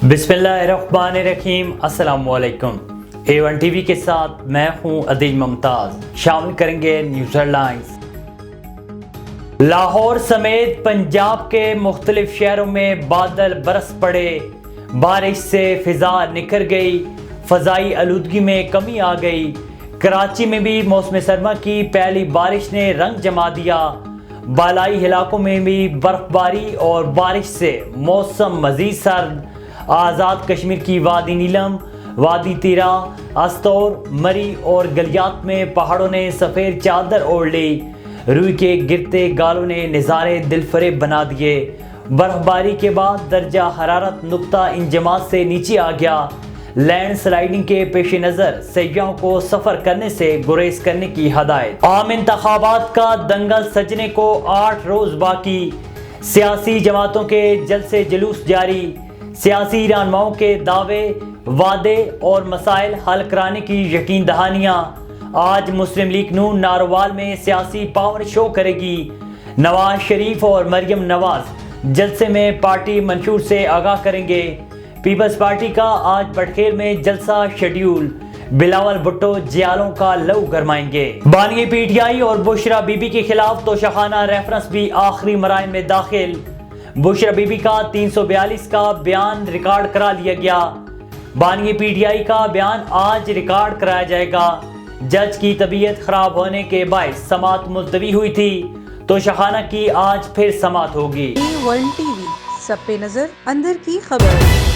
बिस्मिल्लाहिर्रहमानिर्रहीम। अस्सलाम वालेकुम। A1 टीवी के साथ मैं हूं अदील मुमताज। शामिल करेंगे न्यूज़ हेडलाइंस। लाहौर समेत पंजाब के मुख्तलिफ शहरों में बादल बरस पड़े, बारिश से फिजा निखर गई, फ़ज़ाई आलूदगी में कमी आ गई। कराची में भी मौसम सरमा की पहली बारिश ने रंग जमा दिया। बालाई इलाकों में भी बर्फबारी और बारिश से मौसम मज़ीद सर्द। आज़ाद कश्मीर की वादी नीलम, वादी तीरा, अस्तौर, मरी और गलियात में पहाड़ों ने सफ़ेद चादर ओढ़ ली। रूई के गिरते गालों ने नज़ारे दिलफरेब बना दिए। बर्फबारी के बाद दर्जा हरारत नुक्ता इंजमात से नीचे आ गया। लैंड स्लाइडिंग के पेश नज़र सयाहों को सफ़र करने से गुरेज करने की हदायत। आम इंतखाबात का दंगल सजने को 8 रोज़ बाकी। सियासी जमातों के जलसे जुलूस जारी। सियासी रहनुमाओं के दावे, वादे और मसाइल हल कराने की यकीन दहानियाँ। आज मुस्लिम लीग नून नारोवाल में सियासी पावर शो करेगी। नवाज शरीफ और मरियम नवाज जलसे में पार्टी मंशूर से आगाह करेंगे। पीपल्स पार्टी का आज पटखेल में जलसा शेड्यूल। बिलावल भुट्टो जियालों का लहू गरमाएंगे। बानी पीटीआई और बुशरा बीबी के खिलाफ तोशाखाना रेफरेंस भी आखिरी मराहल में दाखिल। बुशरा बीबी का 342 का बयान रिकॉर्ड करा लिया गया। बानी पीटीआई का बयान आज रिकॉर्ड कराया जाएगा। जज की तबीयत खराब होने के बायस समाअत मुलतवी हुई थी, तो शहाना की आज फिर समाअत होगी। A1 टीवी, सब पे नजर, अंदर की खबर।